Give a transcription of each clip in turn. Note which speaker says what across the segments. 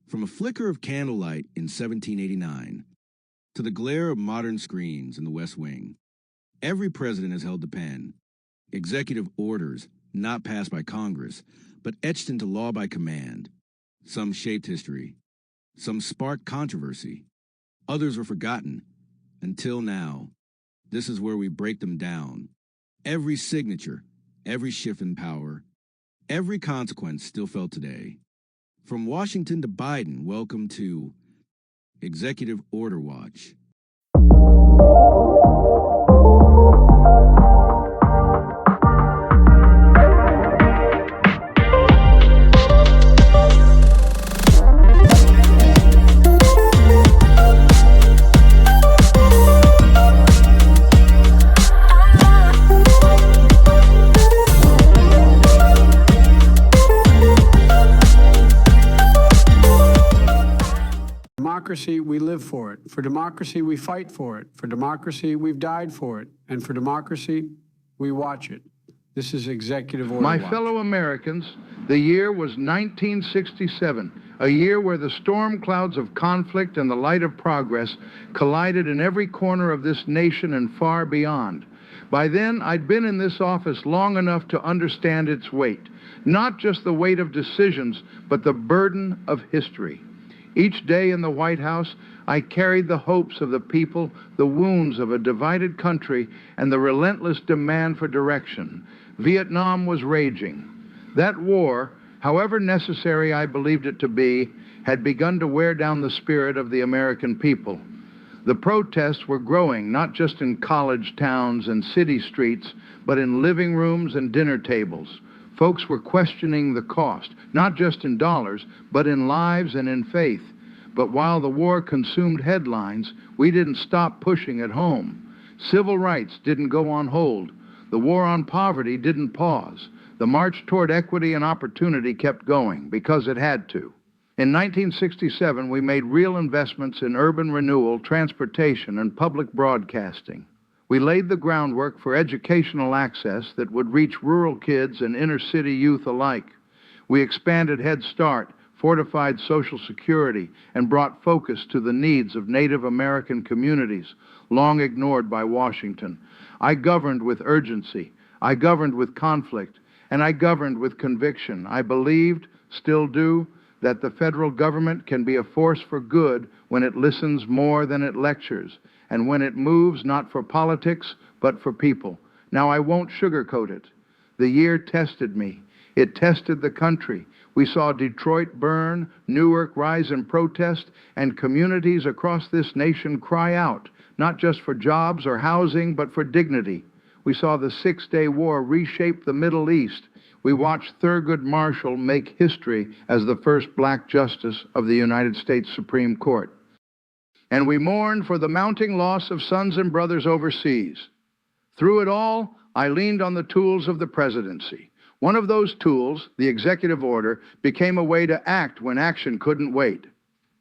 Speaker 1: From a flicker of candlelight in 1789 to the glare of modern screens in the West Wing, every president has held the pen. Executive orders not passed by Congress, but etched into law by command. Some shaped history. Some sparked controversy. Others were forgotten. Until now. This is where we break them down. Every signature, every shift in power, every consequence still felt today. From Washington to Biden, welcome to Executive Order Watch.
Speaker 2: Democracy, we live for it. For democracy, we fight for it. For democracy, we've died for it. And for democracy, we watch it. This is Executive Order Watch.
Speaker 3: My fellow Americans, the year was 1967, a year where the storm clouds of conflict and the light of progress collided in every corner of this nation and far beyond. By then, I'd been in this office long enough to understand its weight, not just the weight of decisions, but the burden of history. Each day in the White House, I carried the hopes of the people, the wounds of a divided country, and the relentless demand for direction. Vietnam was raging. That war, however necessary I believed it to be, had begun to wear down the spirit of the American people. The protests were growing, not just in college towns and city streets, but in living rooms and dinner tables. Folks were questioning the cost, not just in dollars, but in lives and in faith. But while the war consumed headlines, we didn't stop pushing at home. Civil rights didn't go on hold. The war on poverty didn't pause. The march toward equity and opportunity kept going, because it had to. In 1967, we made real investments in urban renewal, transportation, and public broadcasting. We laid the groundwork for educational access that would reach rural kids and inner-city youth alike. We expanded Head Start, fortified Social Security, and brought focus to the needs of Native American communities, long ignored by Washington. I governed with urgency. I governed with conflict. And I governed with conviction. I believed, still do, that the federal government can be a force for good when it listens more than it lectures, and when it moves not for politics, but for people. Now, I won't sugarcoat it. The year tested me. It tested the country. We saw Detroit burn, Newark rise in protest, and communities across this nation cry out, not just for jobs or housing, but for dignity. We saw the Six-Day War reshape the Middle East. We watched Thurgood Marshall make history as the first black justice of the United States Supreme Court. And we mourn for the mounting loss of sons and brothers overseas. Through it all, I leaned on the tools of the presidency. One of those tools, the executive order, became a way to act when action couldn't wait.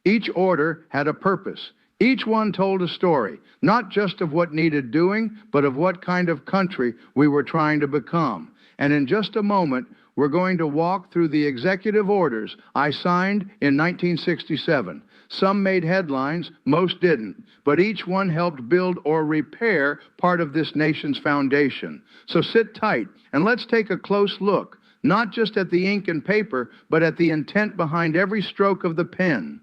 Speaker 3: Each order had a purpose. Each one told a story, not just of what needed doing, but of what kind of country we were trying to become. And in just a moment, we're going to walk through the executive orders I signed in 1967. Some made headlines, most didn't, but each one helped build or repair part of this nation's foundation. So sit tight and let's take a close look, not just at the ink and paper, but at the intent behind every stroke of the pen.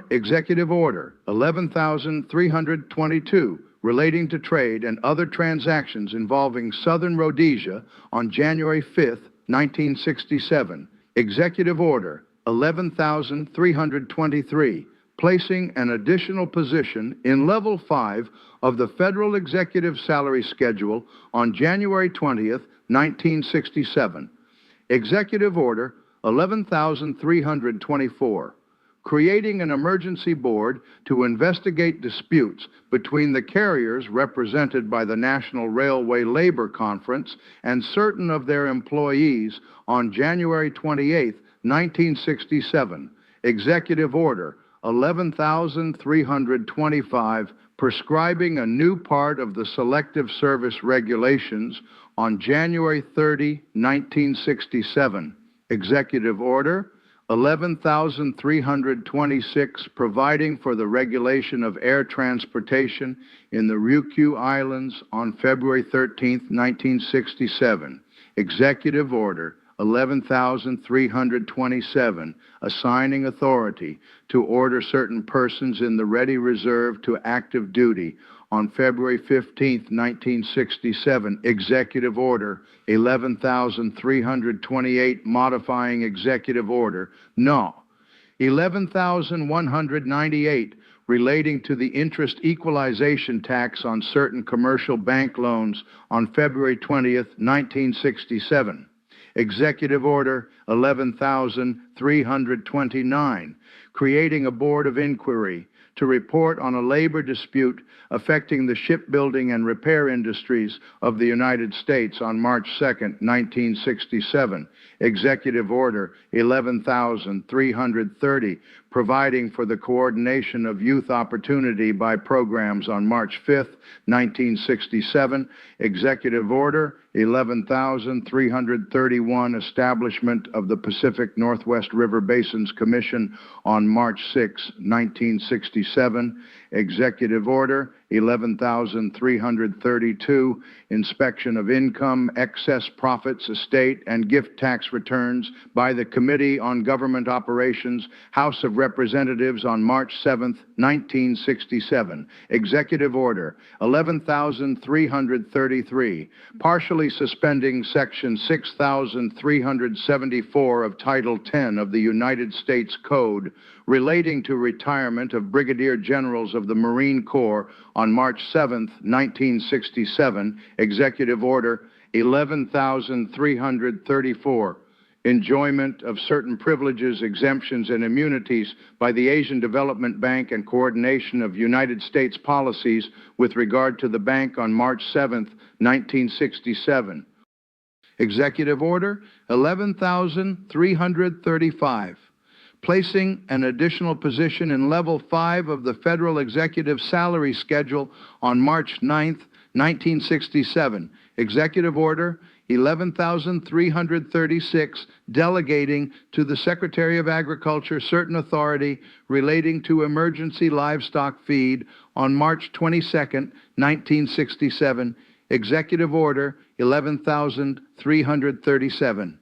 Speaker 3: Executive Order 11,322, relating to trade and other transactions involving Southern Rhodesia on January 5th, 1967. Executive Order 11,323, placing an additional position in Level 5 of the Federal Executive Salary Schedule on January 20th, 1967. Executive Order 11,324, creating an emergency board to investigate disputes between the carriers represented by the National Railway Labor Conference and certain of their employees on January 28, 1967. Executive Order 11,325, prescribing a new part of the Selective Service Regulations on January 30, 1967. Executive Order 11,326, providing for the regulation of air transportation in the Ryukyu Islands on February 13, 1967. Executive Order 11,327, assigning authority to order certain persons in the ready reserve to active duty on February 15, 1967. Executive Order 11,328, modifying Executive Order No. 11,198, relating to the interest equalization tax on certain commercial bank loans on February 20th, 1967. Executive Order 11,329, creating a board of inquiry to report on a labor dispute affecting the shipbuilding and repair industries of the United States on March 2, 1967. Executive Order 11,330, providing for the coordination of youth opportunity by programs on March 5, 1967. Executive Order 11,331, establishment of the Pacific Northwest River Basins Commission on March 6, 1967. Executive Order 11,332, inspection of income, excess profits, estate, and gift tax returns by the Committee on Government Operations, House of Representatives on March 7, 1967. Executive Order 11,333, partially suspending Section 6,374 of Title 10 of the United States Code relating to retirement of brigadier generals of the Marine Corps on March 7, 1967, Executive Order 11,334, enjoyment of certain privileges, exemptions, and immunities by the Asian Development Bank and coordination of United States policies with regard to the bank on March 7, 1967. Executive Order 11,335. Placing an additional position in Level 5 of the Federal Executive Salary Schedule on March 9, 1967. Executive Order 11,336, delegating to the Secretary of Agriculture certain authority relating to emergency livestock feed on March 22, 1967. Executive Order 11,337.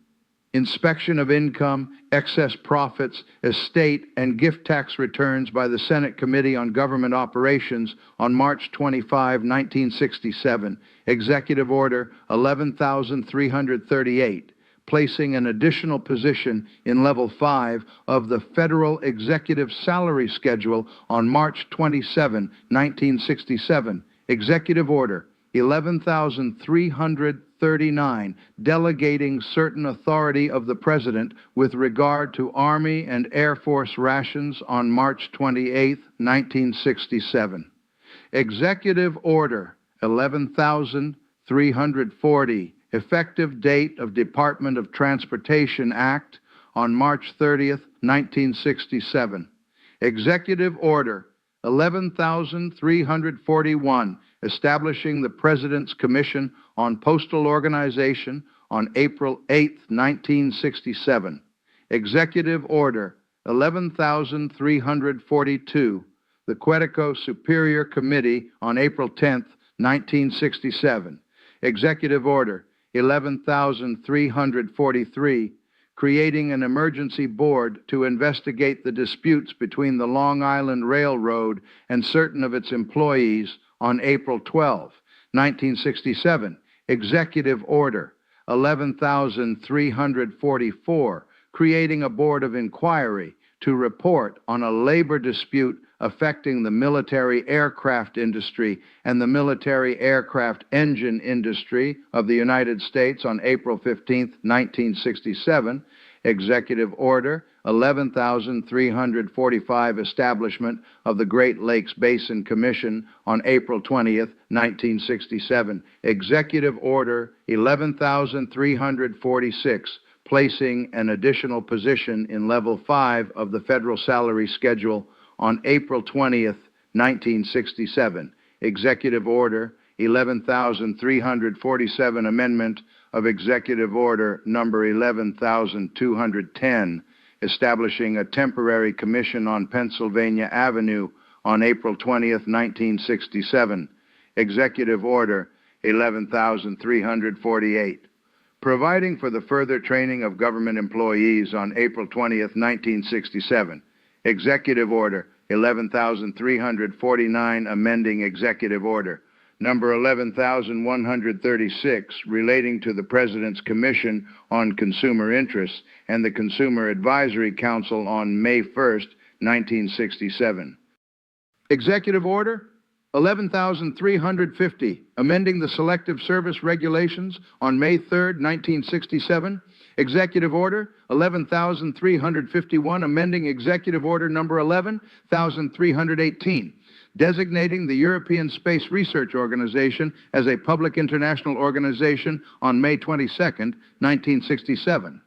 Speaker 3: Inspection of income, excess profits, estate, and gift tax returns by the Senate Committee on Government Operations on March 25, 1967. Executive Order 11,338, placing an additional position in Level 5 of the Federal Executive Salary Schedule on March 27, 1967. Executive Order 11,339, delegating certain authority of the President with regard to Army and Air Force rations on March 28, 1967. Executive Order 11,340, effective date of Department of Transportation Act on March 30, 1967. Executive Order 11,341, establishing the President's Commission on Postal Organization on April 8, 1967. Executive Order 11,342, the Quetico Superior Committee on April 10, 1967. Executive Order 11,343, creating an emergency board to investigate the disputes between the Long Island Railroad and certain of its employees on April 12, 1967. Executive Order 11,344, creating a board of inquiry to report on a labor dispute affecting the military aircraft industry and the military aircraft engine industry of the United States on April 15, 1967. Executive Order 11,345, establishment of the Great Lakes Basin Commission on April 20, 1967. Executive Order 11,346, placing an additional position in Level 5 of the Federal Salary Schedule on April 20, 1967. Executive Order 11,347, amendment of Executive Order number 11,210, establishing a temporary commission on Pennsylvania Avenue on April 20th, 1967. Executive Order 11,348. Providing for the further training of government employees on April 20th, 1967. Executive Order 11,349, amending Executive Order number 11,136, relating to the President's Commission on Consumer Interests and the Consumer Advisory Council on May 1st, 1967. Executive Order 11,350, amending the Selective Service Regulations on May 3rd, 1967. Executive Order 11,351, amending Executive Order number 11,318, designating the European Space Research Organization as a public international organization on May 22nd, 1967.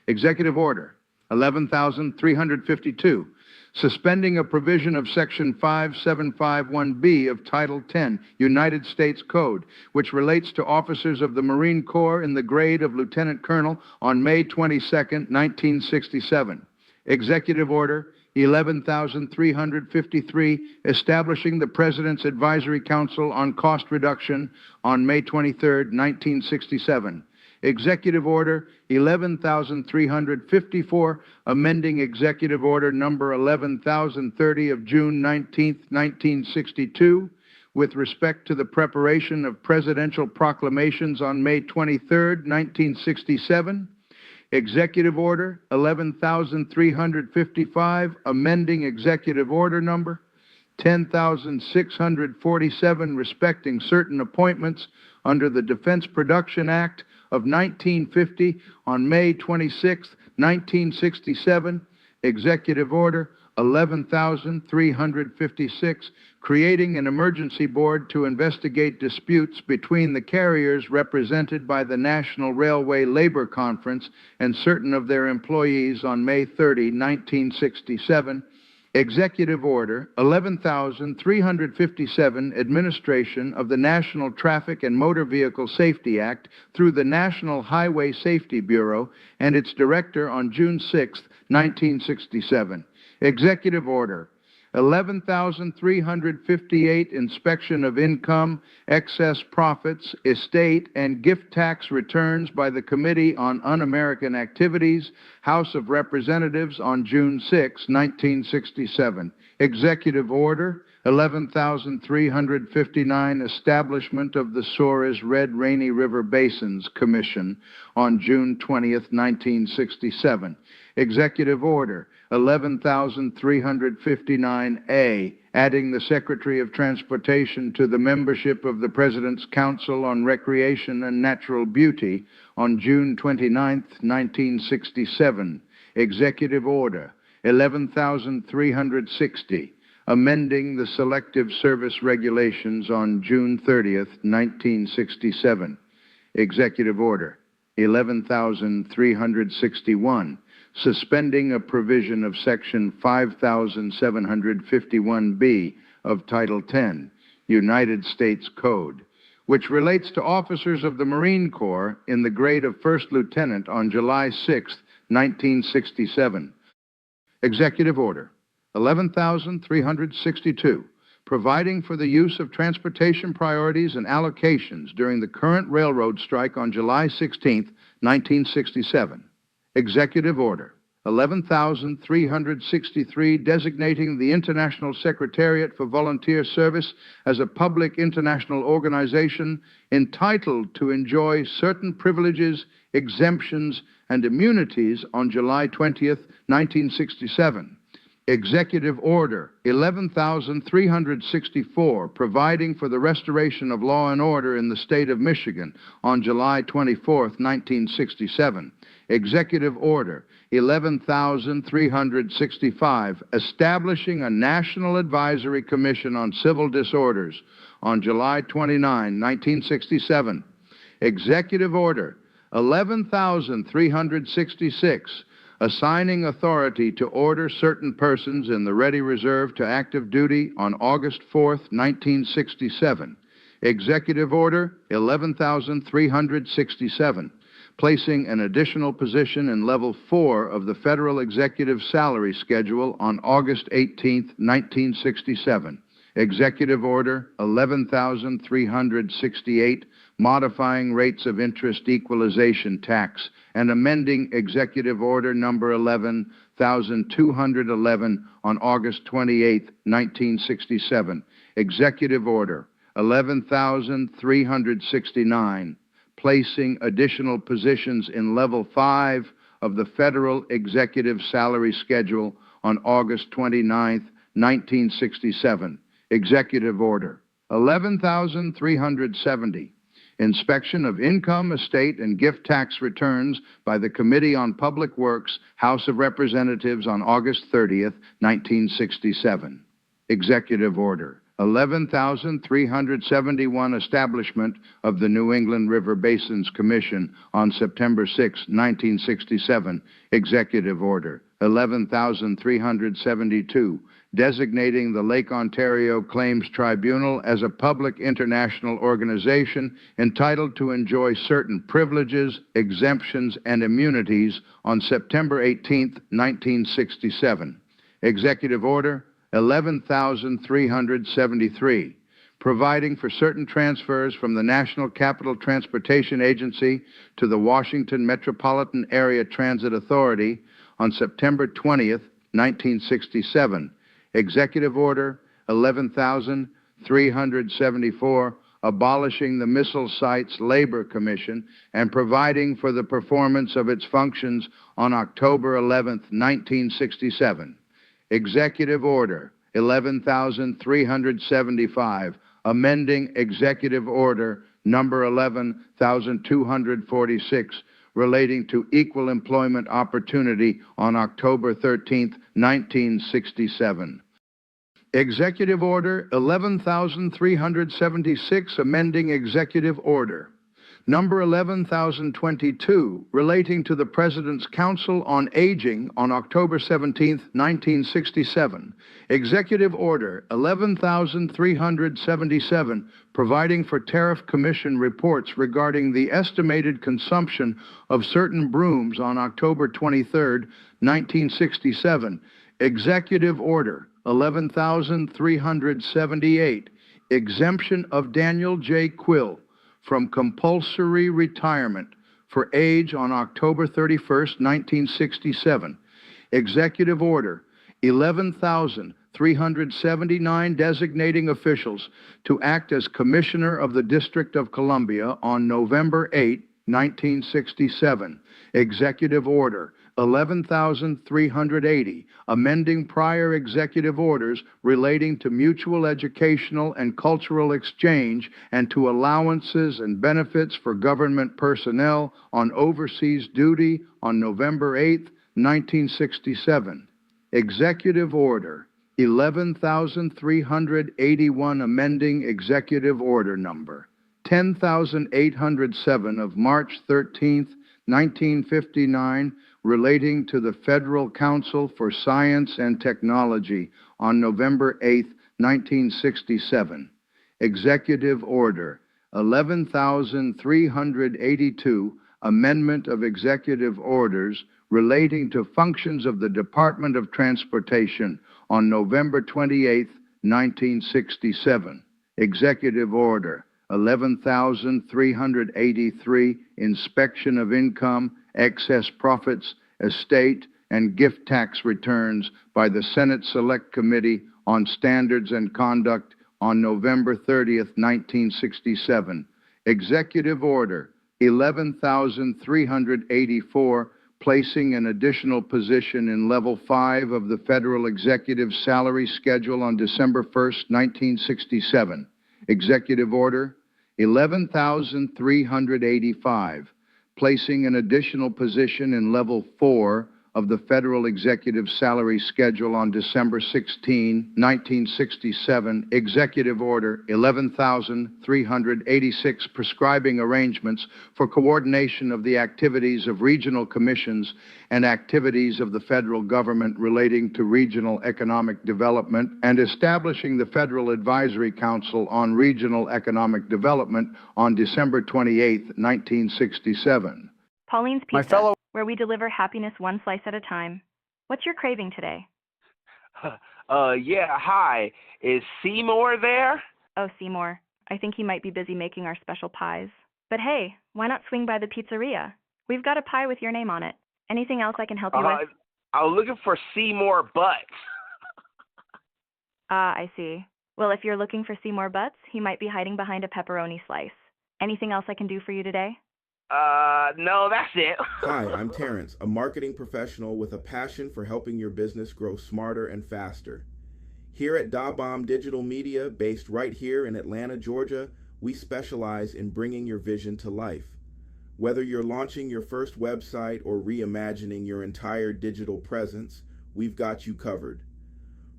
Speaker 3: Executive Order 11,352, suspending a provision of Section 5751B of Title 10, United States Code, which relates to officers of the Marine Corps in the grade of Lieutenant Colonel on May 22, 1967. Executive Order 11,353, establishing the President's Advisory Council on Cost Reduction on May 23, 1967. Executive Order 11,354, amending Executive Order number 11,030 of June 19, 1962, with respect to the preparation of presidential proclamations on May 23, 1967. Executive Order 11,355, amending Executive Order number 10,647, respecting certain appointments under the Defense Production Act of 1950 on May 26, 1967, Executive Order 11,356, creating an emergency board to investigate disputes between the carriers represented by the National Railway Labor Conference and certain of their employees on May 30, 1967, Executive Order 11,357, administration of the National Traffic and Motor Vehicle Safety Act through the National Highway Safety Bureau and its director on June 6, 1967. Executive Order 11,358, inspection of income, excess profits, estate, and gift tax returns by the Committee on Un-American Activities, House of Representatives on June 6, 1967. Executive Order 11,359, establishment of the Suarez Red Rainy River Basins Commission on June 20th, 1967. Executive Order 11,359A, adding the Secretary of Transportation to the membership of the President's Council on Recreation and Natural Beauty on June 29, 1967. Executive Order 11,360, amending the Selective Service Regulations on June 30th, 1967. Executive Order 11,361, suspending a provision of Section 5751B of Title 10, United States Code, which relates to officers of the Marine Corps in the grade of First Lieutenant on July 6, 1967. Executive Order 11,362, providing for the use of transportation priorities and allocations during the current railroad strike on July 16, 1967. Executive Order 11,363, designating the International Secretariat for Volunteer Service as a public international organization entitled to enjoy certain privileges, exemptions, and immunities on July 20th, 1967. Executive Order 11,364, providing for the restoration of law and order in the state of Michigan on July 24th, 1967. Executive Order 11,365, establishing a National Advisory Commission on Civil Disorders on July 29, 1967. Executive Order 11,366, assigning authority to order certain persons in the Ready Reserve to active duty on August 4, 1967. Executive Order 11,367, placing an additional position in Level 4 of the Federal Executive Salary Schedule on August 18, 1967. Executive Order 11,368, modifying rates of interest equalization tax, and amending Executive Order number 11,211 on August 28, 1967. Executive Order 11,369, placing additional positions in Level 5 of the Federal Executive Salary Schedule on August 29, 1967. Executive Order 11,370, inspection of income, estate, and gift tax returns by the Committee on Public Works, House of Representatives on August 30, 1967. Executive Order 11,371, establishment of the New England River Basins Commission on September 6, 1967. Executive Order 11,372, designating the Lake Ontario Claims Tribunal as a public international organization entitled to enjoy certain privileges, exemptions, and immunities on September 18, 1967. Executive Order 11,373, providing for certain transfers from the National Capital Transportation Agency to the Washington Metropolitan Area Transit Authority on September 20, 1967. Executive Order 11,374, abolishing the Missile Sites Labor Commission and providing for the performance of its functions on October 11, 1967. Executive Order 11,375, amending Executive Order number 11,246, relating to equal employment opportunity on October 13, 1967. Executive Order 11,376, amending Executive Order number 11,022, relating to the President's Council on Aging on October 17, 1967. Executive Order 11,377, providing for Tariff Commission reports regarding the estimated consumption of certain brooms on October 23, 1967. Executive Order 11,378, exemption of Daniel J. Quill from compulsory retirement for age on October 31, 1967. Executive Order 11,379, designating officials to act as Commissioner of the District of Columbia on November 8, 1967. Executive Order 11,380, amending prior executive orders relating to mutual educational and cultural exchange and to allowances and benefits for government personnel on overseas duty on November 8, 1967. Executive Order 11,381, amending Executive Order number 10,807 of March 13, 1959, relating to the Federal Council for Science and Technology on November 8, 1967. Executive Order 11,382, amendment of Executive Orders relating to functions of the Department of Transportation on November 28, 1967. Executive Order 11,383, inspection of income, excess profits, estate, and gift tax returns by the Senate Select Committee on Standards and Conduct on November 30, 1967. Executive Order 11,384, placing an additional position in Level 5 of the Federal Executive Salary Schedule on December 1, 1967. Executive Order 11,385, placing an additional position in Level 4 of the Federal Executive Salary Schedule on December 16, 1967. Executive Order 11,386, prescribing arrangements for coordination of the activities of regional commissions and activities of the federal government relating to regional economic development, and establishing the Federal Advisory Council on Regional Economic Development on December 28, 1967.
Speaker 4: Pauline's
Speaker 2: My
Speaker 4: Pizza,
Speaker 2: fellow
Speaker 4: where we deliver happiness one slice at a time. What's your craving today?
Speaker 5: Yeah, hi. Is Seymour there?
Speaker 4: Oh, Seymour. I think he might be busy making our special pies. But hey, why not swing by the pizzeria? We've got a pie with your name on it. Anything else I can help you with?
Speaker 5: I was looking for Seymour Butts.
Speaker 4: Ah, I see. Well, if you're looking for Seymour Butts, he might be hiding behind a pepperoni slice. Anything else I can do for you today?
Speaker 5: No, that's it.
Speaker 6: Hi, I'm Terrence, a marketing professional with a passion for helping your business grow smarter and faster. Here at Da Bomb Digital Media, based right here in Atlanta, Georgia, we specialize in bringing your vision to life. Whether you're launching your first website or reimagining your entire digital presence, we've got you covered.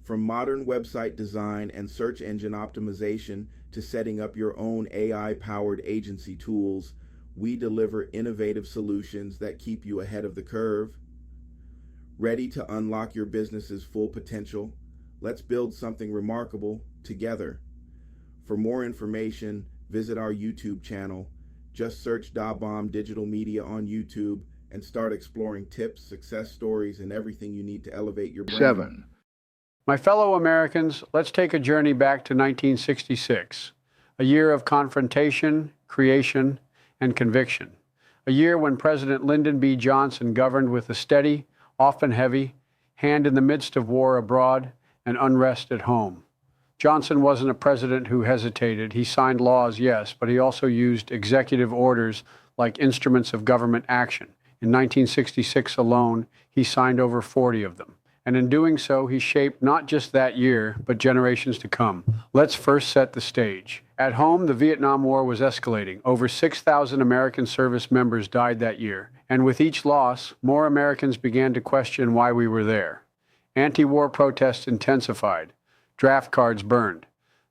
Speaker 6: From modern website design and search engine optimization to setting up your own AI-powered agency tools, we deliver innovative solutions that keep you ahead of the curve. Ready to unlock your business's full potential? Let's build something remarkable together. For more information, visit our YouTube channel. Just search Da Bomb Digital Media on YouTube and start exploring tips, success stories, and everything you need to elevate your brand.
Speaker 3: 7.
Speaker 2: My fellow Americans, let's take a journey back to 1966, a year of confrontation, creation, and conviction. A year when President Lyndon B. Johnson governed with a steady, often heavy, hand in the midst of war abroad and unrest at home. Johnson wasn't a president who hesitated. He signed laws, yes, but he also used executive orders like instruments of government action. In 1966 alone, he signed over 40 of them. And in doing so, he shaped not just that year, but generations to come. Let's first set the stage. At home, the Vietnam War was escalating. Over 6,000 American service members died that year. And with each loss, more Americans began to question why we were there. Anti-war protests intensified. Draft cards burned.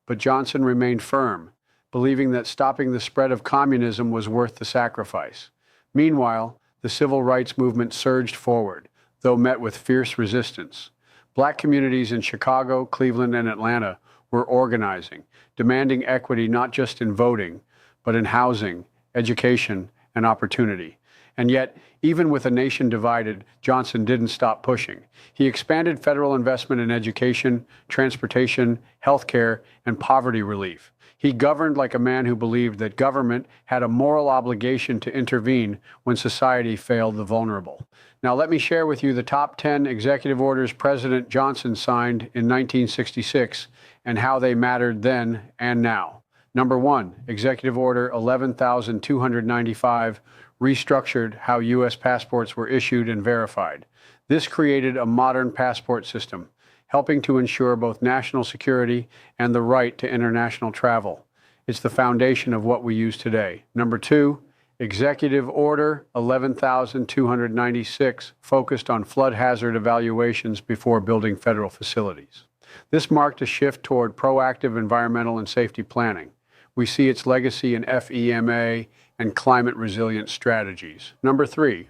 Speaker 2: But Johnson remained firm, believing that stopping the spread of communism was worth the sacrifice. Meanwhile, the civil rights movement surged forward, though met with fierce resistance. Black communities in Chicago, Cleveland, and Atlanta were organizing, demanding equity not just in voting, but in housing, education, and opportunity. And yet, even with a nation divided, Johnson didn't stop pushing. He expanded federal investment in education, transportation, healthcare, and poverty relief. He governed like a man who believed that government had a moral obligation to intervene when society failed the vulnerable. Now, let me share with you the top 10 executive orders President Johnson signed in 1966 and how they mattered then and now. Number 1, Executive Order 11,295, restructured how U.S. passports were issued and verified. This created a modern passport system, helping to ensure both national security and the right to international travel. It's the foundation of what we use today. Number 2, Executive Order 11,296 focused on flood hazard evaluations before building federal facilities. This marked a shift toward proactive environmental and safety planning. We see its legacy in FEMA and climate resilience strategies. Number 3,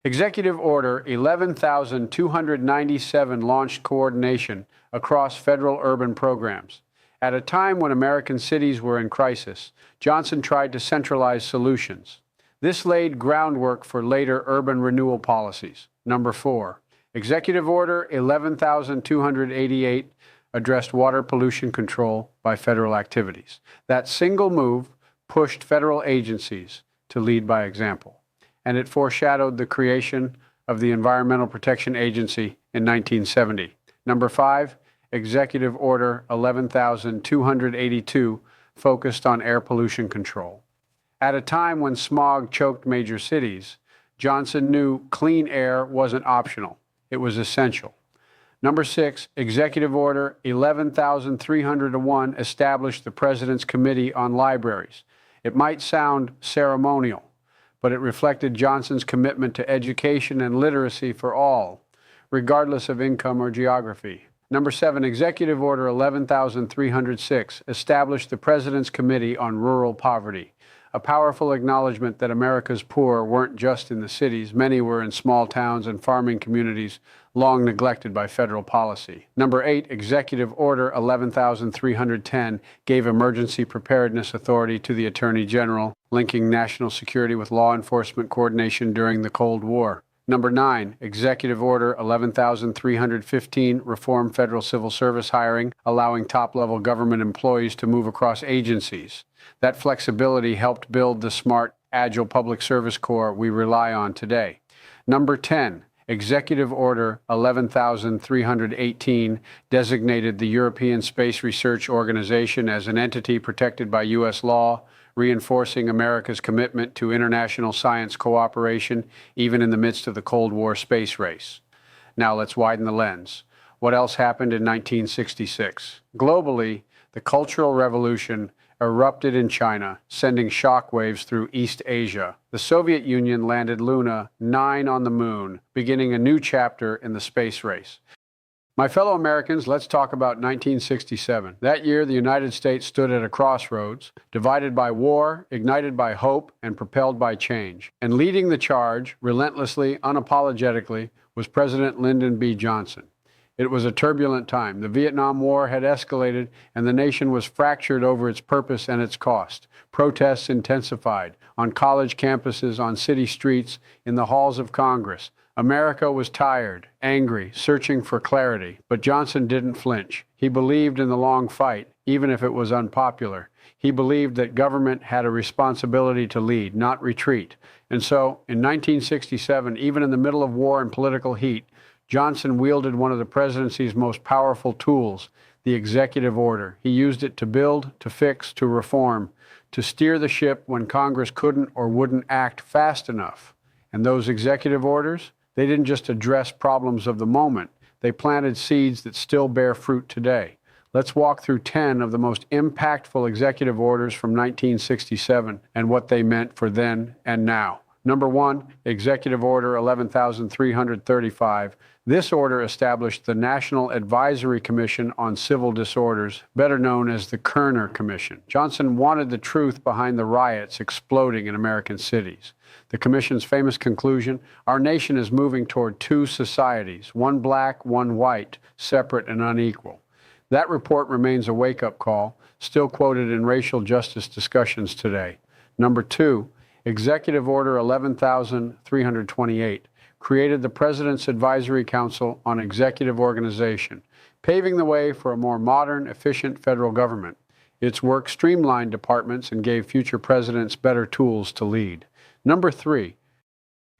Speaker 2: Executive Order 11,297 launched coordination across federal urban programs. At a time when American cities were in crisis, Johnson tried to centralize solutions. This laid groundwork for later urban renewal policies. Number 4, Executive Order 11,288 addressed water pollution control by federal activities. That single move pushed federal agencies to lead by example, and it foreshadowed the creation of the Environmental Protection Agency in 1970. Number 5, Executive Order 11,282 focused on air pollution control. At a time when smog choked major cities, Johnson knew clean air wasn't optional. It was essential. Number 6, Executive Order 11,301 established the President's Committee on Libraries. It might sound ceremonial, but it reflected Johnson's commitment to education and literacy for all, regardless of income or geography. Number 7, Executive Order 11,306 established the President's Committee on Rural Poverty, a powerful acknowledgement that America's poor weren't just in the cities. Many were in small towns and farming communities long neglected by federal policy. Number 8, Executive Order 11,310 gave emergency preparedness authority to the Attorney General. linking national security with law enforcement coordination during the Cold War. Number 9, Executive Order 11,315, reform federal civil service hiring, allowing top-level government employees to move across agencies. That flexibility helped build the smart, agile public service corps we rely on today. Number 10, Executive Order 11,318 designated the European Space Research Organization as an entity protected by U.S. law, reinforcing America's commitment to international science cooperation, even in the midst of the Cold War space race. Now let's widen the lens. What else happened in 1966? Globally, the Cultural Revolution erupted in China, sending shockwaves through East Asia. The Soviet Union landed Luna 9 on the moon, beginning a new chapter in the space race. My fellow Americans, let's talk about 1967. That year, the United States stood at a crossroads, divided by war, ignited by hope, and propelled by change. And leading the charge, relentlessly, unapologetically, was President Lyndon B. Johnson. It was a turbulent time. The Vietnam War had escalated, and the nation was fractured over its purpose and its cost. Protests intensified on college campuses, on city streets, in the halls of Congress. America was tired, angry, searching for clarity, but Johnson didn't flinch. He believed in the long fight, even if it was unpopular. He believed that government had a responsibility to lead, not retreat. And so, in 1967, even in the middle of war and political heat, Johnson wielded one of the presidency's most powerful tools, the executive order. He used it to build, to fix, to reform, to steer the ship when Congress couldn't or wouldn't act fast enough. And those executive orders, they didn't just address problems of the moment. They planted seeds that still bear fruit today. Let's walk through 10 of the most impactful executive orders from 1967 and what they meant for then and now. Number 1, Executive Order 11,335. This order established the National Advisory Commission on Civil Disorders, better known as the Kerner Commission. Johnson wanted the truth behind the riots exploding in American cities. The commission's famous conclusion, our nation is moving toward two societies, one black, one white, separate and unequal. That report remains a wake-up call, still quoted in racial justice discussions today. Number 2, Executive Order 11,328 created the President's Advisory Council on Executive Organization, paving the way for a more modern, efficient federal government. Its work streamlined departments and gave future presidents better tools to lead. Number 3,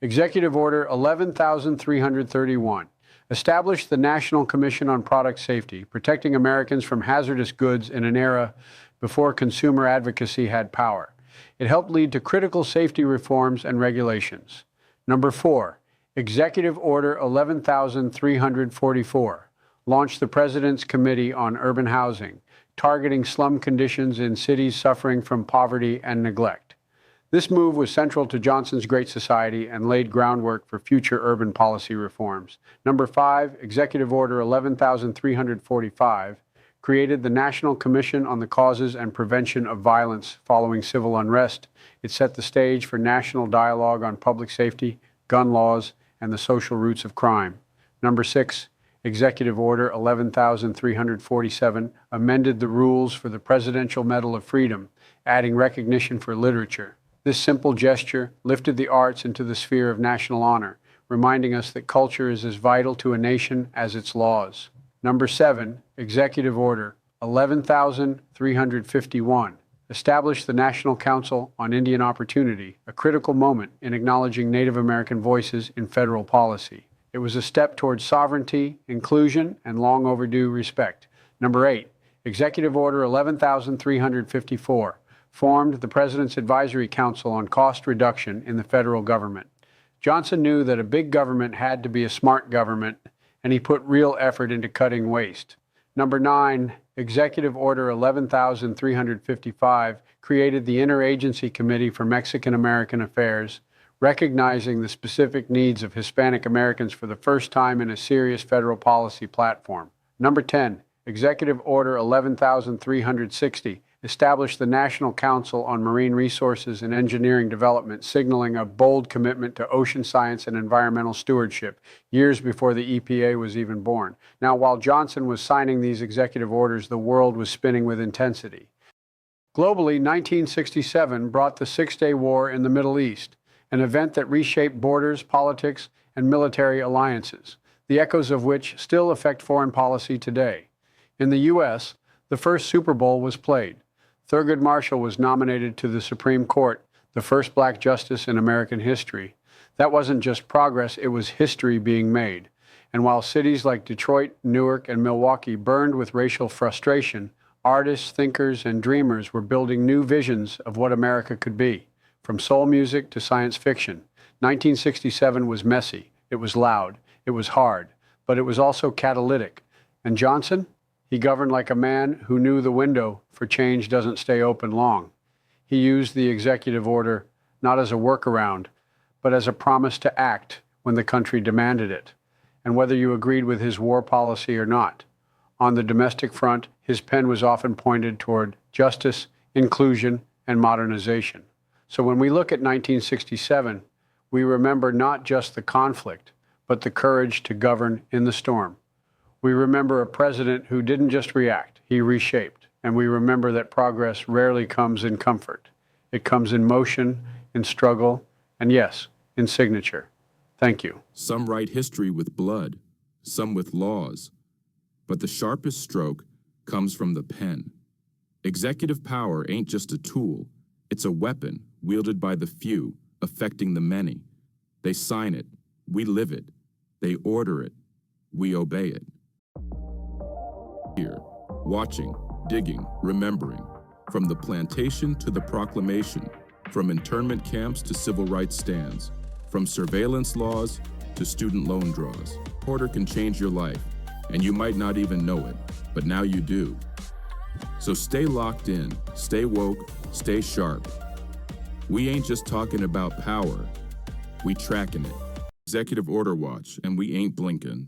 Speaker 2: Executive Order 11,331 established the National Commission on Product Safety, protecting Americans from hazardous goods in an era before consumer advocacy had power. It helped lead to critical safety reforms and regulations. Number 4, Executive Order 11,344 launched the President's Committee on Urban Housing, targeting slum conditions in cities suffering from poverty and neglect. This move was central to Johnson's Great Society and laid groundwork for future urban policy reforms. Number 5, Executive Order 11,345 created the National Commission on the Causes and Prevention of Violence Following Civil Unrest. It set the stage for national dialogue on public safety, gun laws, and the social roots of crime. Number 6, Executive Order 11,347 amended the rules for the Presidential Medal of Freedom, adding recognition for literature. This simple gesture lifted the arts into the sphere of national honor, reminding us that culture is as vital to a nation as its laws. Number 7, Executive Order 11,351 established the National Council on Indian Opportunity, a critical moment in acknowledging Native American voices in federal policy. It was a step towards sovereignty, inclusion, and long overdue respect. Number 8, Executive Order 11,354 formed the President's Advisory Council on Cost Reduction in the federal government. Johnson knew that a big government had to be a smart government, and he put real effort into cutting waste. Number 9, Executive Order 11,355 created the Interagency Committee for Mexican American Affairs, recognizing the specific needs of Hispanic Americans for the first time in a serious federal policy platform. Number 10, Executive Order 11,360 established the National Council on Marine Resources and Engineering Development, signaling a bold commitment to ocean science and environmental stewardship, years before the EPA was even born. Now, while Johnson was signing these executive orders, the world was spinning with intensity. Globally, 1967 brought the Six-Day War in the Middle East, an event that reshaped borders, politics, and military alliances, the echoes of which still affect foreign policy today. In the U.S., the first Super Bowl was played. Thurgood Marshall was nominated to the Supreme Court, the first black justice in American history. That wasn't just progress, it was history being made. And while cities like Detroit, Newark, and Milwaukee burned with racial frustration, artists, thinkers, and dreamers were building new visions of what America could be. From soul music to science fiction, 1967 was messy, it was loud, it was hard, but it was also catalytic. And Johnson? He governed like a man who knew the window for change doesn't stay open long. He used the executive order not as a workaround, but as a promise to act when the country demanded it, and whether you agreed with his war policy or not. On the domestic front, his pen was often pointed toward justice, inclusion, and modernization. So when we look at 1967, we remember not just the conflict, but the courage to govern in the storm. We remember a president who didn't just react, he reshaped. And we remember that progress rarely comes in comfort. It comes in motion, in struggle, and yes, in signature. Thank you.
Speaker 7: Some write history with blood, some with laws. But the sharpest stroke comes from the pen. Executive power ain't just a tool. It's a weapon wielded by the few, affecting the many. They sign it. We live it. They order it. We obey it. Here, watching, digging, remembering. From the plantation to the proclamation. From internment camps to civil rights stands. From surveillance laws to student loan draws. Order can change your life, and you might not even know it, but now you do. So stay locked in, stay woke, stay sharp. We ain't just talking about power, we tracking it. Executive Order Watch, and we ain't blinking.